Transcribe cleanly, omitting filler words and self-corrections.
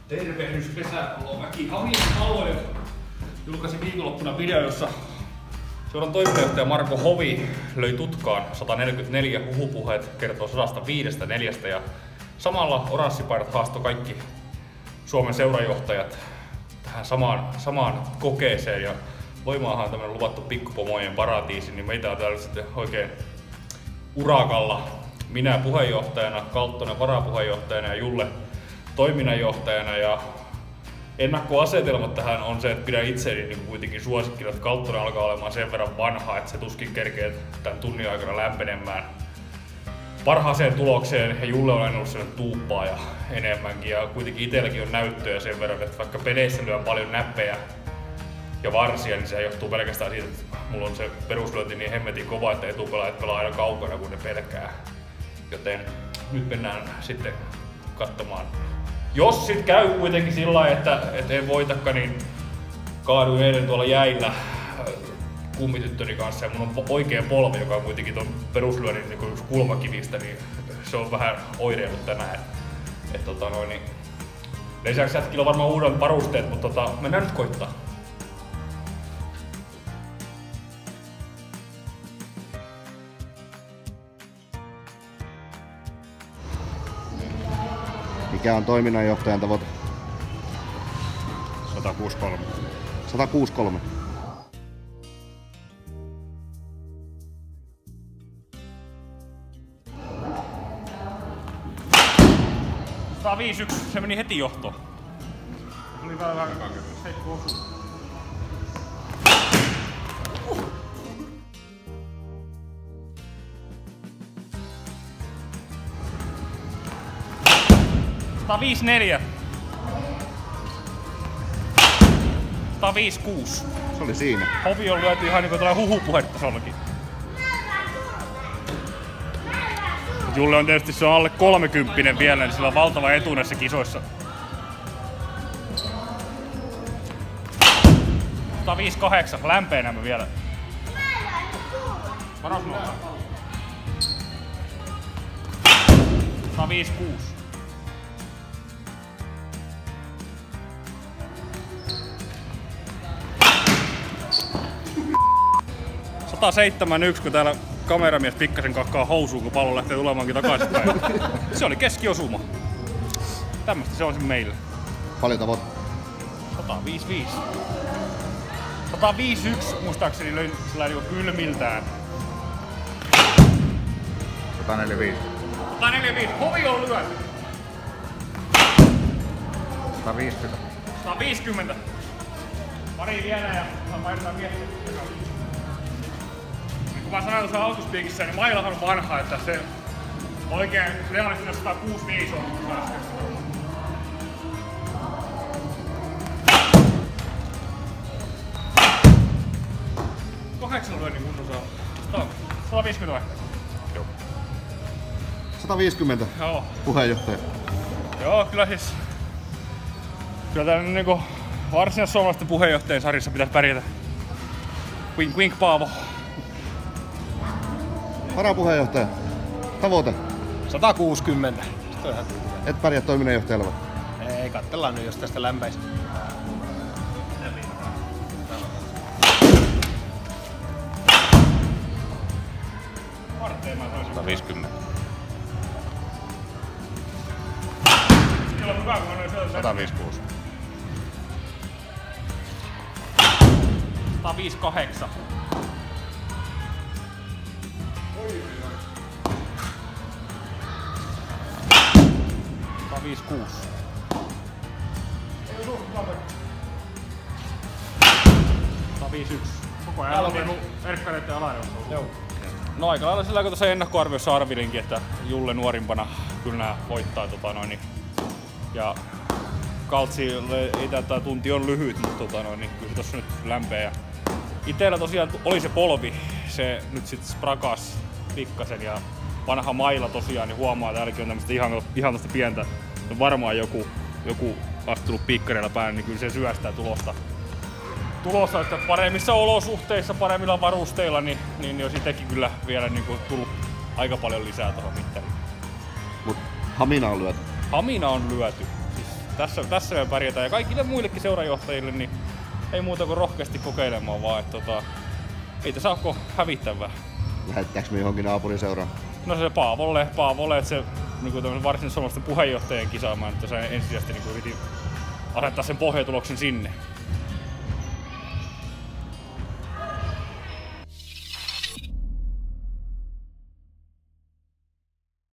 Tervehdys kesäpaloväki. Haminan alueelle julkaisin viikonloppuna video, jossa seuran toiminnanjohtaja Marko Hovi löi tutkaan 144 huhupuheet, kertoo 105 ja samalla oranssipaidat haastoi kaikki Suomen seurajohtajat tähän samaan kokeeseen. Ja Loimaahan on tämmönen luvattu pikkupomojen paratiisi, niin meitä on täällä sitten oikein urakalla. Minä puheenjohtajana, Kalttonen varapuheenjohtajana ja Julle toiminnanjohtajana. Ja ennakkoasetelmat tähän on se, että pidän itseäni niin kuitenkin suosikkina, että Kalttonen alkaa olemaan sen verran vanha, että se tuskin kerkee tämän tunnin aikana lämpenemään parhaaseen tulokseen, ja Julle on aina ollut sellainen tuuppaaja enemmänkin, ja kuitenkin itselläkin on näyttöjä sen verran, että vaikka peleissä lyön paljon näppejä ja varsia, niin se johtuu pelkästään siitä, että mulla on se peruslyönti niin hemmetin kova, että etupelaajat pelaa aina kaukana, kun ne pelkää. Joten nyt mennään sitten katsomaan. Jos sit käy kuitenkin sillä lailla, että en voitakaan, niin kaaduin eilen tuolla jäillä kummityttöni kanssa, ja mun on oikea polvi, joka on kuitenkin ton peruslyönnin niin yksi kulmakivistä, niin se on vähän oireillut tänään. Niin lisäksi jätkillä on varmaan uudet varusteet, mutta mennään nyt koittaa. Mikä on toiminnanjohtajan tavoite? 163. 163. Se meni heti johtoon. Se oli vähän heikko osu. Tää 5-4. 105-6. Se oli siinä. Hovi on lyöty ihan niinku tällä huhupuhetasollakin. Julle on tietysti se on alle 30 vielä, niin sillä on valtava etu näissä kisoissa. 105-8, lämpeänä mä vielä. Varos nuolta. 105-6. 107-1, kun täällä kameramies pikkasen kakkaa housuun, kun pallo lähtee tulemaankin takaisinpäin. Se oli keskiosuma. Tämmöstä se on se meillä. Paljon tavoite? 105-5. 105-1 muistaakseni löin sillä niinku kylmiltään. 145. 145. Hovi on lyöty. 150. 150. Pari vielä ja vaihdetaan miettiä. Kun mä sanoin tuossa alkuspiikissä, niin mailahan on vanha, että se oikein realistinen 165 on. 8 lyönnin kunnon saa. 150 vai? Joo. 150. Joo. Puheenjohtaja. Joo, kyllä siis. Kyllä täällä niinku varsinais-suomalaisten puheenjohtajien sarjassa pitäisi pärjätä. Wink wink Paavo. Varapuheenjohtaja. Tavoite? 160. Et pärjää toiminnanjohtajalla vai? Ei, katsellaan nyt jos tästä lämpäisi. Varteen mä sanoisin. 150. Kyllä on hyvä, kun mä noin sieltä. 156. 158. 156. 151. Koko ajan on mennyt erkkareiden alajossa. Joo. No aika lailla sillä kun tuossa ennakkoarviossa arvilinkin, että Julle nuorimpana kyllä nää voittaa ja Kaltsi ei tää tunti on lyhyt, mutta niin kyllä se tossa nyt lämpeä. Itellä tosiaan oli se polvi, se nyt sit sprakas pikkasen ja vanha maila tosiaan, niin huomaa, että täälläkin on tämmöstä ihan tosta pientä. On varmaan joku astunut piikkareilla päälle, niin kyllä se syöstää tulosta, että paremmissa olosuhteissa, paremmilla varusteilla, niin olisi itsekin kyllä vielä niin kuin tullut aika paljon lisää tuohon mittariin. Mut Hamina on lyöty. Hamina on lyöty. Siis Tässä me pärjätään. Ja kaikille muillekin seurajohtajille niin ei muuta kuin rohkeasti kokeilemaan vaan, että ei tässä ole hävittävää. Lähettääks me johonkin naapuriseuraan? No se Paavolle, että se niin varsinaisen suomalaisten puheenjohtajien kisaamaan, että se ensisijaisesti niin yritin asettaa sen pohjatuloksen sinne.